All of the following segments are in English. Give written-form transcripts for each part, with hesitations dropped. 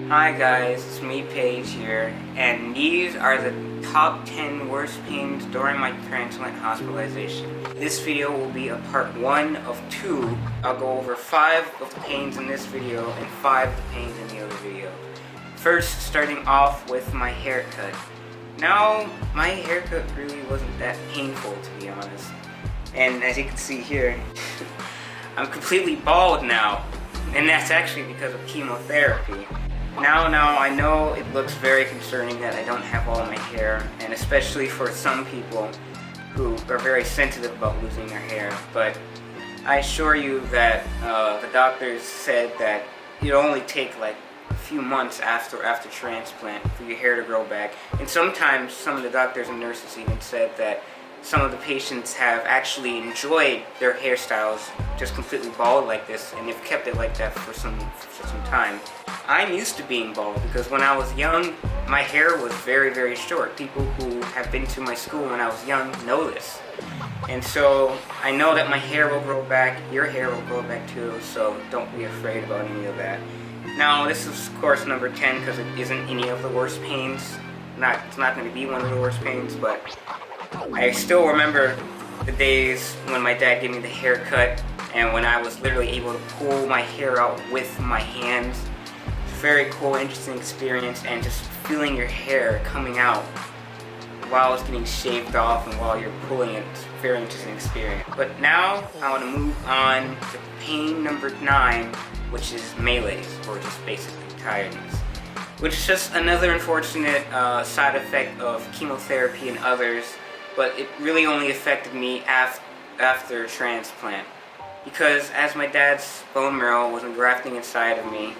Hi guys, it's me Paige here, and these are the top 10 worst pains during my transplant hospitalization. This video will be a part 1 of 2. I'll go over 5 of the pains in this video and 5 of the pains in the other video. First, starting off with my haircut. Now, my haircut really wasn't that painful, to be honest. And as you can see here, I'm completely bald now, and that's actually because of chemotherapy. Now I know it looks very concerning that I don't have all my hair, and especially for some people who are very sensitive about losing their hair, but I assure you that the doctors said that it'll only take like a few months after transplant for your hair to grow back. And sometimes some of the doctors and nurses even said that some of the patients have actually enjoyed their hairstyles just completely bald like this, and they've kept it like that for some time. I'm used to being bald because when I was young, my hair was very short. People who have been to my school when I was young know this. And so I know that my hair will grow back, your hair will grow back too, so don't be afraid about any of that. Now this is of course number 10 because it isn't any of the worst pains. It's not going to be one of the worst pains, but I still remember the days when my dad gave me the haircut and when I was literally able to pull my hair out with my hands. It's a very cool, interesting experience, and just feeling your hair coming out while it's getting shaved off and while you're pulling it, it's a very interesting experience. But now I want to move on to pain number 9, which is malaise, or just basically tiredness, which is just another unfortunate side effect of chemotherapy and others. But it really only affected me after transplant, because as my dad's bone marrow was engrafting inside of me,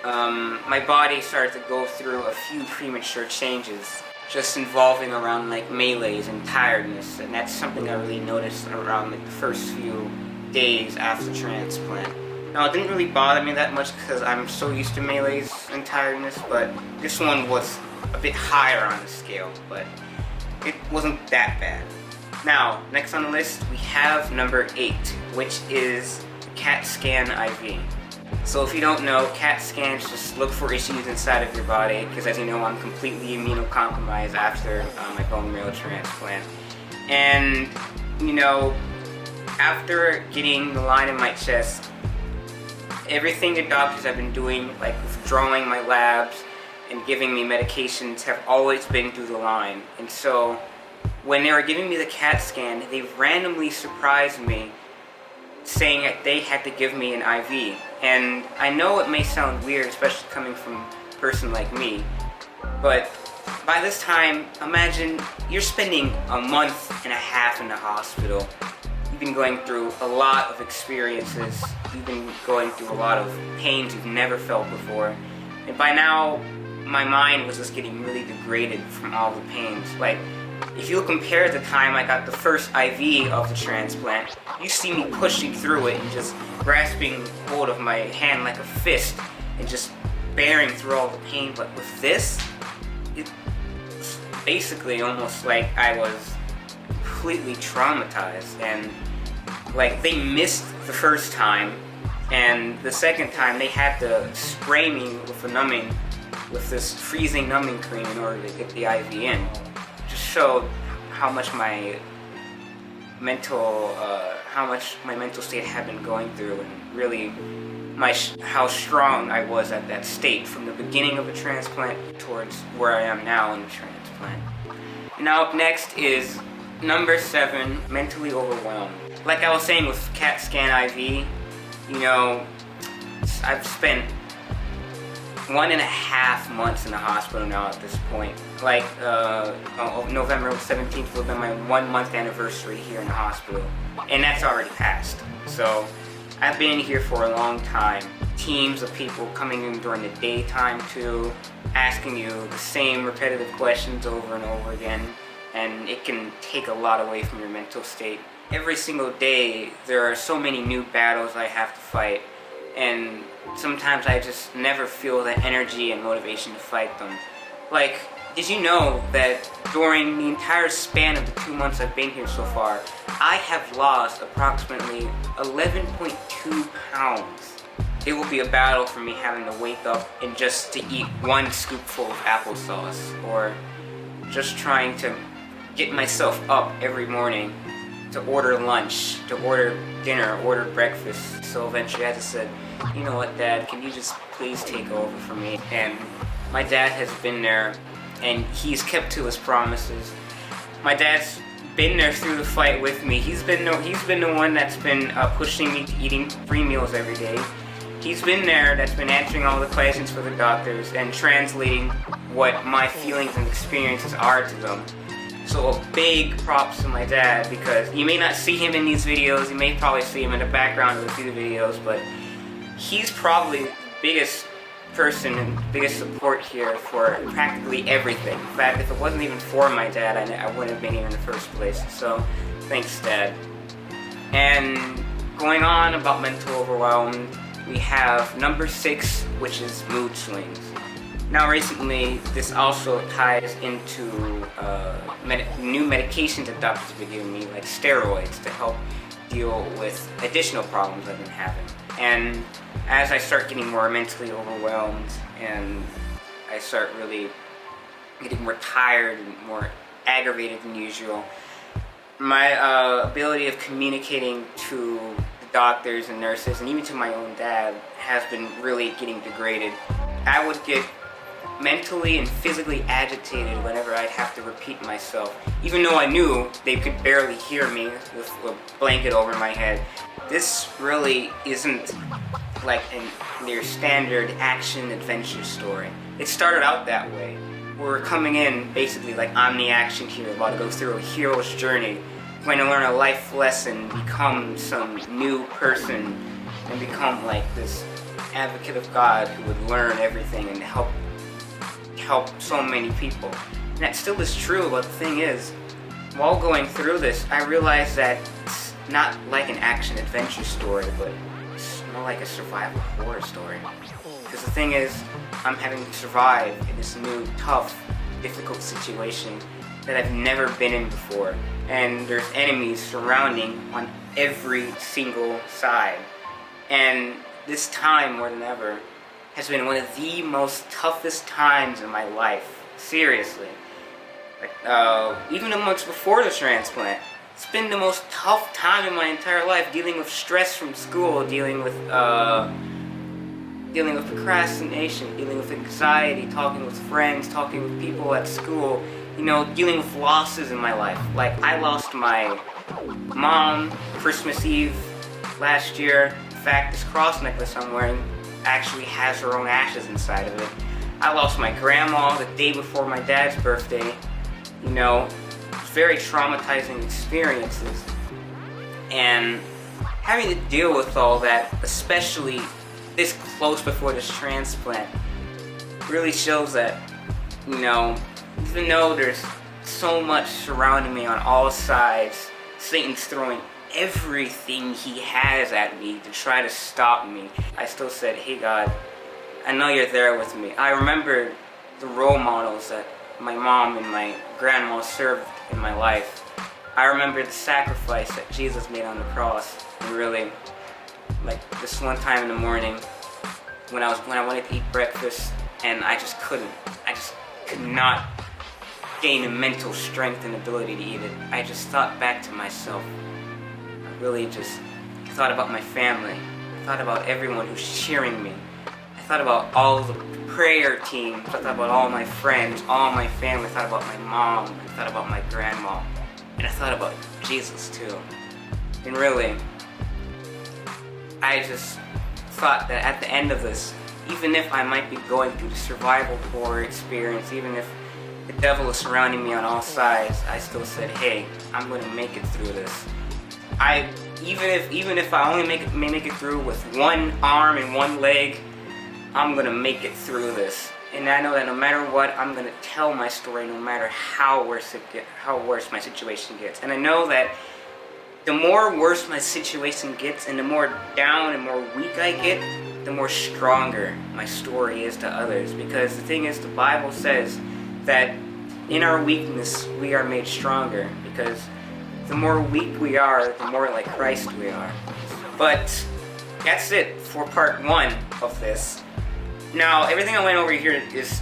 my body started to go through a few premature changes, just involving around like malaise and tiredness, and that's something I really noticed around like the first few days after transplant. Now it didn't really bother me that much because I'm so used to malaise and tiredness, but this one was a bit higher on the scale, but it wasn't that bad. Now, next on the list, we have number 8, which is CAT scan IV. So if you don't know, CAT scans just look for issues inside of your body, because as you know, I'm completely immunocompromised after my bone marrow transplant. And, you know, after getting the line in my chest, everything the doctors have been doing, like withdrawing my labs and giving me medications, have always been through the line. And so when they were giving me the CAT scan, they randomly surprised me saying that they had to give me an IV. And I know it may sound weird, especially coming from a person like me, but by this time, imagine you're spending a month and a half in the hospital. You've been going through a lot of experiences. You've been going through a lot of pains you've never felt before. And by now, my mind was just getting really degraded from all the pains. Like, if you compare the time I got the first IV of the transplant, you see me pushing through it and just grasping hold of my hand like a fist and just bearing through all the pain. But with this, it's basically almost like I was completely traumatized, and like they missed the first time, and the second time they had to spray me with this freezing numbing cream in order to get the IV in. Just showed how much my mental state had been going through, and really how strong I was at that state from the beginning of the transplant towards where I am now in the transplant. Now up next is number 7, mentally overwhelmed. Like I was saying with CAT scan IV, you know, I've spent 1.5 months in the hospital now at this point. Like, November 17th will be my 1-month anniversary here in the hospital. And that's already passed. So, I've been here for a long time. Teams of people coming in during the daytime too, asking you the same repetitive questions over and over again. And it can take a lot away from your mental state. Every single day, there are so many new battles I have to fight. And sometimes I just never feel the energy and motivation to fight them. Like, did you know that during the entire span of the 2 months I've been here so far, I have lost approximately 11.2 pounds it will be a battle for me having to wake up and just to eat one scoopful of applesauce, or just trying to get myself up every morning to order lunch, to order dinner, order breakfast. So eventually I just said, you know what, Dad, can you just please take over for me? And my dad has been there, and he's kept to his promises. My dad's been there through the fight with me. He's been the one that's been pushing me to eating 3 meals every day. He's been there that's been answering all the questions for the doctors and translating what my feelings and experiences are to them. So a big props to my dad, because you may not see him in these videos, you may probably see him in the background of a few videos, but he's probably the biggest person and biggest support here for practically everything. In fact, if it wasn't even for my dad, I wouldn't have been here in the first place. So thanks, Dad. And going on about mental overwhelm, we have number 6, which is mood swings. Now recently, this also ties into new medications that doctors have been giving me, like steroids, to help deal with additional problems I've been having. And as I start getting more mentally overwhelmed and I start really getting more tired and more aggravated than usual, my ability of communicating to the doctors and nurses and even to my own dad has been really getting degraded. I would get mentally and physically agitated whenever I'd have to repeat myself, even though I knew they could barely hear me with a blanket over my head. This really isn't like your standard action adventure story. It started out that way. We're coming in basically like I'm the action hero, about to go through a hero's journey, going to learn a life lesson, become some new person, and become like this advocate of God who would learn everything and help so many people. And that still is true, but the thing is, while going through this, I realized that it's not like an action adventure story, but it's more like a survival horror story. Because the thing is, I'm having to survive in this new, tough, difficult situation that I've never been in before. And there's enemies surrounding on every single side. And this time, more than ever, has been one of the most toughest times in my life. Seriously. Like, even the months before the transplant, it's been the most tough time in my entire life, dealing with stress from school, dealing with procrastination, dealing with anxiety, talking with friends, talking with people at school, you know, dealing with losses in my life. Like, I lost my mom Christmas Eve last year. In fact, this cross necklace I'm wearing actually has her own ashes inside of it. I lost my grandma the day before my dad's birthday. You know, very traumatizing experiences. And having to deal with all that, especially this close before this transplant, really shows that, you know, even though there's so much surrounding me on all sides, Satan's throwing everything he has at me to try to stop me, I still said, hey God, I know you're there with me. I remember the role models that my mom and my grandma served in my life. I remember the sacrifice that Jesus made on the cross. And really, like this one time in the morning when I wanted to eat breakfast and I just couldn't. I just could not gain the mental strength and ability to eat it. I just thought back to myself. I really just thought about my family. I thought about everyone who's cheering me. I thought about all the prayer teams. I thought about all my friends, all my family. I thought about my mom. I thought about my grandma. And I thought about Jesus too. And really, I just thought that at the end of this, even if I might be going through the survival horror experience, even if the devil is surrounding me on all sides, I still said, hey, I'm going to make it through this. Even if I only may make it through with one arm and one leg, I'm going to make it through this. And I know that no matter what, I'm going to tell my story no matter how worse my situation gets. And I know that the more worse my situation gets and the more down and more weak I get, the more stronger my story is to others. Because the thing is, the Bible says that in our weakness, we are made stronger. Because the more weak we are, the more like Christ we are. But that's it for part 1 of this. Now, everything I went over here is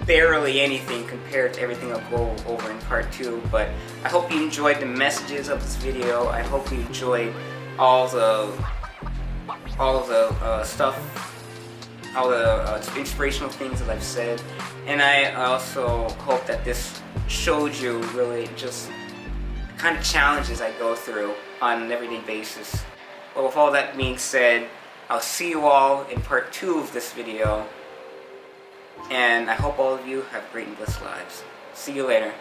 barely anything compared to everything I'll go over in part 2, but I hope you enjoyed the messages of this video. I hope you enjoyed all the stuff, all the inspirational things that I've said, and I also hope that this showed you really just the kind of challenges I go through on an everyday basis. Well, with all that being said, I'll see you all in part 2 of this video, and I hope all of you have great and blessed lives. See you later.